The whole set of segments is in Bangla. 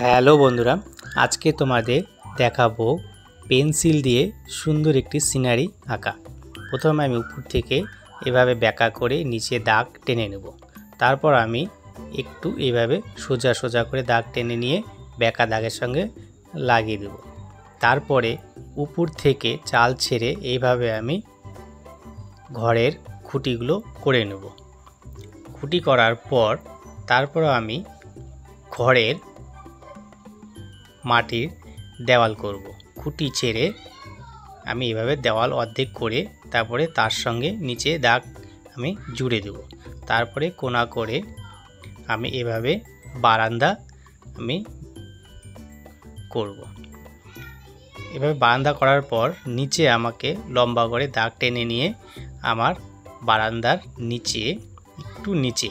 হ্যালো বন্ধুরা, আজকে তোমাদের দেখাবো পেন্সিল দিয়ে সুন্দর একটি সিনারি আঁকা। প্রথমে আমি উপর থেকে এভাবে ব্যাকা করে নিচে দাগ টেনে নেব। তারপর আমি একটু এইভাবে সোজা সোজা করে দাগ টেনে নিয়ে ব্যাকা দাগের সঙ্গে লাগিয়ে দেব। তারপরে উপর থেকে চাল ছেড়ে এইভাবে আমি ঘরের খুঁটিগুলো করে নেব। খুঁটি করার পর তারপর আমি ঘরের মাটির দেওয়াল করব। খুঁটি ছেড়ে আমি এভাবে দেওয়াল অর্ধেক করে তারপরে তার সঙ্গে নিচে দাগ আমি জুড়ে দেব। তারপরে কোনা করে আমি এভাবে বারান্দা আমি করব। এভাবে বারান্দা করার পর নিচে আমাকে লম্বা করে দাগ টেনে নিয়ে আমার বারান্দার নিচে একটু নিচে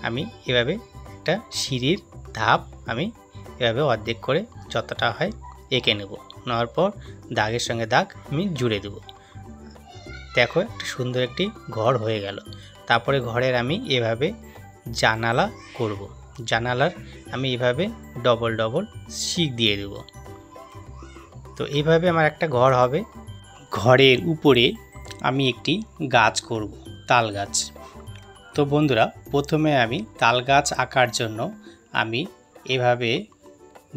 আমি এভাবে একটা সিঁড়ির ধাপ আমি এভাবে অর্ধেক করে যতটা হয় এঁকে নেব। নেওয়ার পর দাগের সঙ্গে দাগ আমি জুড়ে দেব। দেখো একটা সুন্দর একটি ঘর হয়ে গেল। তারপরে ঘরের আমি এভাবে জানালা করব। জানালার আমি এভাবে ডবল ডবল শিক দিয়ে দেব। তো এইভাবে আমার একটা ঘর হবে। ঘরের উপরে আমি একটি গাছ করব, তাল গাছ। তো বন্ধুরা, প্রথমে আমি তাল গাছ আঁকার জন্য আমি এভাবে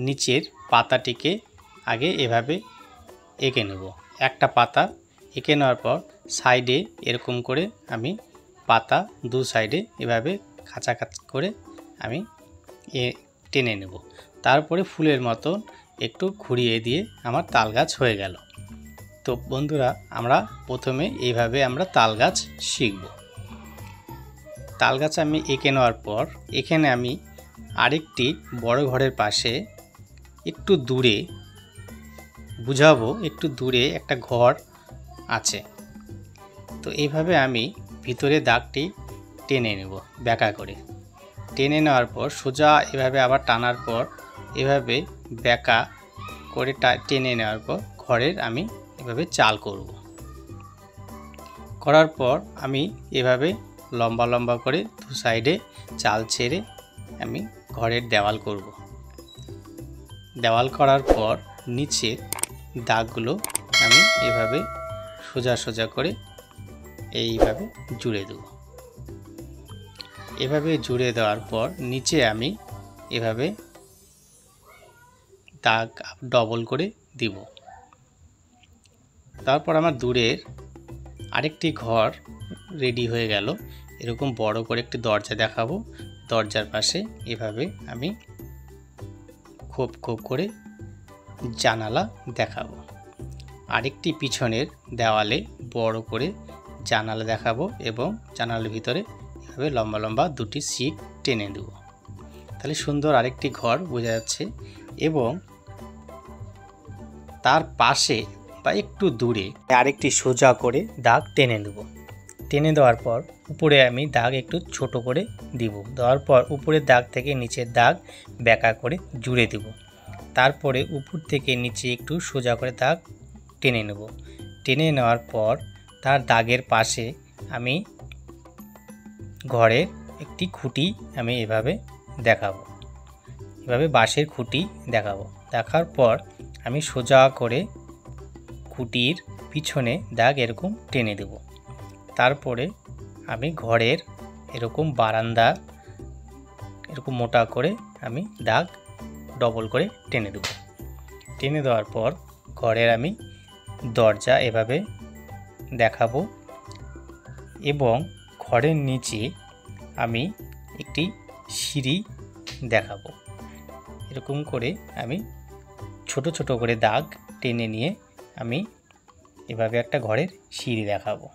নিচের পাতাটিকে আগে এভাবে এঁকে নেব। একটা পাতা এঁকে নেওয়ার পর সাইডে এরকম করে আমি পাতা দু সাইডে এভাবে খাঁচা খাঁচা করে আমি টেনে নেব। তারপরে ফুলের মতো একটু ঘুরিয়ে দিয়ে আমার তাল গাছ হয়ে গেল। তো বন্ধুরা, আমরা প্রথমে এইভাবে আমরা তাল গাছ শিখব। তাল গাছ আমি এঁকে নেওয়ার পর এখানে আমি আরেকটি বড় ঘরের পাশে একটু দূরে বুঝাবো, একটু দূরে একটা ঘর আছে। তো এইভাবে আমি ভিতরে দাগটি টেনে নেব ব্যাকা করে। টেনে নেওয়ার পর সোজা এভাবে আবার টানার পর এভাবে ব্যাকা করে টেনে নেওয়ার পর ঘরের আমি এভাবে চাল করব। করার পর আমি এভাবে লম্বা লম্বা করে দু সাইডে চাল ছেড়ে আমি ঘরের দেওয়াল করব। দেওয়াল করার পর নিচের দাগগুলো আমি এভাবে সোজা সোজা করে এইভাবে জুড়ে দেব। এভাবে জুড়ে দেওয়ার পর নিচে আমি এভাবে দাগ ডবল করে দিব। তারপর আমার দূরের আরেকটি ঘর রেডি হয়ে গেল। এরকম বড় করে একটি দরজা দেখাবো। দরজার পাশে এভাবে আমি খোপ খোপ করে জানালা দেখাবো। আরেকটি পিছনের দেওয়ালে বড় করে জানালা দেখাবো এবং জানালার ভিতরে এভাবে লম্বা লম্বা দুটি শিক টেনে দেব। তাহলে সুন্দর আরেকটি ঘর বোঝা যাচ্ছে। এবং তার পাশে বা একটু দূরে আরেকটি সোজা করে দাগ টেনে দেব। টেনে দেওয়ার পর উপরে আমি দাগ একটু ছোট করে দিব। দেওয়ার পর উপরের দাগ থেকে নিচের দাগ ব্যাকা করে জুড়ে দেব। তারপরে উপর থেকে নিচে একটু সোজা করে দাগ টেনে নেব। টেনে নেওয়ার পর তার দাগের পাশে আমি ঘরের একটি খুঁটি আমি এভাবে দেখাবো। এভাবে বাঁশের খুঁটি দেখাবো। দেখার পর আমি সোজা করে খুঁটির পিছনে দাগ এরকম টেনে দেব। তারপরে আমি ঘরের এরকম বারান্দা এরকম মোটা করে আমি দাগ ডবল করে টেনে দেব। টেনে দেওয়ার পর ঘরের আমি দরজা এভাবে দেখাবো এবং ঘরের নিচে আমি একটি সিঁড়ি দেখাবো। এরকম করে আমি ছোট ছোট করে দাগ টেনে নিয়ে আমি এভাবে একটা ঘরের সিঁড়ি দেখাবো।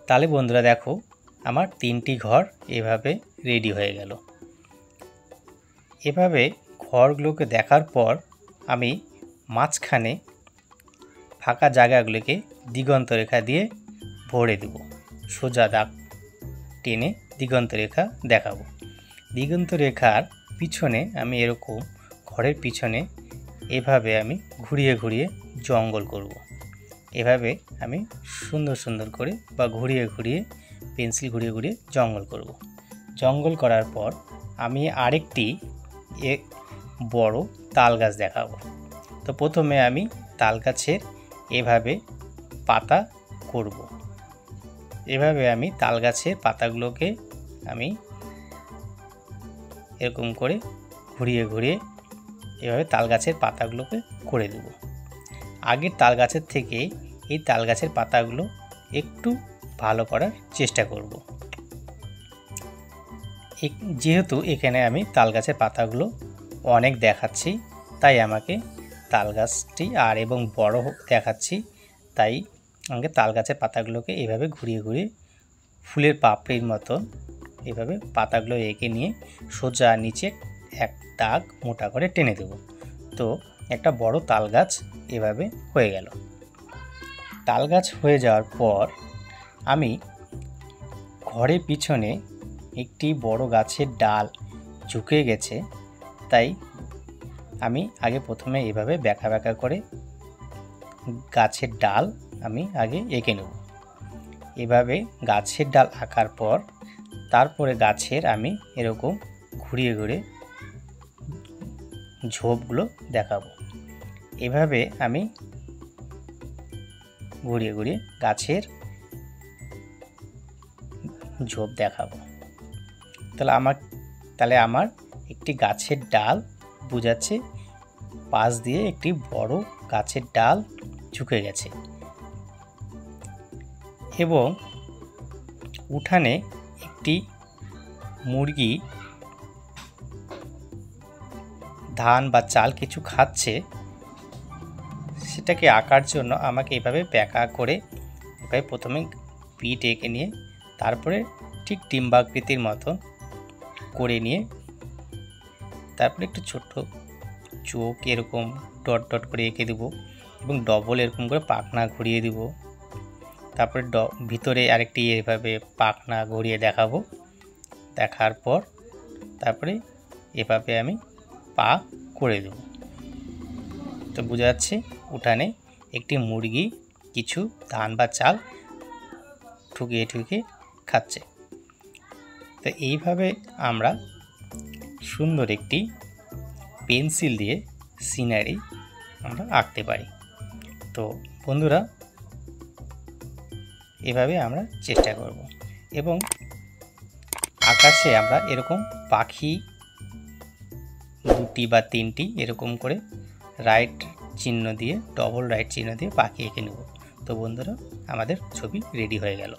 তাহলে বন্ধুরা দেখো, আমার তিনটি ঘর এভাবে রেডি হয়ে গেল। এভাবে ঘরগুলোকে দেখার পর আমি মাঝখানে ফাঁকা জায়গাগুলোকে দিগন্ত রেখা দিয়ে ভরে দেব। সোজা দাগ টেনে দিগন্ত রেখা দেখাবো। দিগন্ত রেখার পিছনে আমি এরকম ঘরের পিছনে এভাবে আমি ঘুরিয়ে ঘুরিয়ে জঙ্গল করব। এভাবে আমি সুন্দর সুন্দর করে বা ঘুরিয়ে ঘুরিয়ে পেন্সিল ঘুরিয়ে ঘুরিয়ে জঙ্গল করব। জঙ্গল করার পর আমি আরেকটি বড় তাল গাছ দেখাবো। তো প্রথমে আমি তাল গাছের এভাবে পাতা করব। এভাবে আমি তাল গাছের পাতাগুলোকে আমি এরকম করে ঘুরিয়ে ঘুরিয়ে এভাবে তাল গাছের পাতাগুলোকে করে দেব। আগের তাল গাছের থেকে এই তাল গাছের পাতাগুলো একটু ভালো করার চেষ্টা করব। যেহেতু এখানে আমি তাল গাছের পাতাগুলো অনেক দেখাচ্ছি, তাই আমাকে তাল গাছটি আর এবং বড় দেখাচ্ছি, তাই আমাকে তাল গাছের পাতাগুলোকে এভাবে ঘুরিয়ে ঘুরিয়ে ফুলের পাপড়ির মতন এভাবে পাতাগুলো এঁকে নিয়ে সোজা নিচে এক দাগ মোটা করে টেনে দেব। তো একটা বড় তাল গাছ এভাবে হয়ে গেল। তাল গাছ হয়ে যাওয়ার পর আমি ঘরের পিছনে একটি বড় গাছের ডাল ঝুঁকে গেছে, তাই আমি আগে প্রথমে এভাবে ব্যাকা ব্যাকা করে গাছের ডাল আমি আগে এঁকে নেব। এভাবে গাছের ডাল আঁকার পর তারপরে গাছের আমি এরকম ঘুরিয়ে ঘুরিয়ে ঝোপগুলো দেখাবো। এভাবে আমি ঘুরিয়ে ঘুরিয়ে গাছের ঝোপ দেখাবো। তাহলে আমার একটি গাছের ডাল বোঝাচ্ছে, পাশ দিয়ে একটি বড় গাছের ডাল ঝুঁকে গেছে এবং উঠানে একটি মুরগি ধান বা চাল কিছু খাচ্ছে, সেটাকে আঁকার জন্য আমাকে এভাবে ব্যাকা করে এভাবে প্রথমে পিঠ এঁকে নিয়ে তারপরে ঠিক ডিম্বাকৃতির মতো করে নিয়ে তারপরে একটু ছোট্ট চোখ এরকম ডট ডট করে এঁকে দেবো এবং ডবল এরকম করে পাখনা ঘুরিয়ে দেব। তারপরে ভিতরে আরেকটি এভাবে পাখনা ঘুরিয়ে দেখাবো। দেখার পর তারপরে এভাবে আমি পা করে দেব। তো বোঝা যাচ্ছে উঠানে একটি মুরগি কিছু ধান বা চাল ঠুকিয়ে ঠুকিয়ে খাচ্ছে। তো এইভাবে আমরা সুন্দর একটি পেন্সিল দিয়ে সিনারি আমরা আঁকতে পারি। তো বন্ধুরা, এভাবে আমরা চেষ্টা করব এবং আকাশে আমরা এরকম পাখি দুটি বা তিনটি এরকম করে রাইট চিহ্ন দিয়ে, ডবল রাইট চিহ্ন দিয়ে পাখি এঁকে নেব। তো বন্ধুরা, আমাদের ছবি রেডি হয়ে গেল।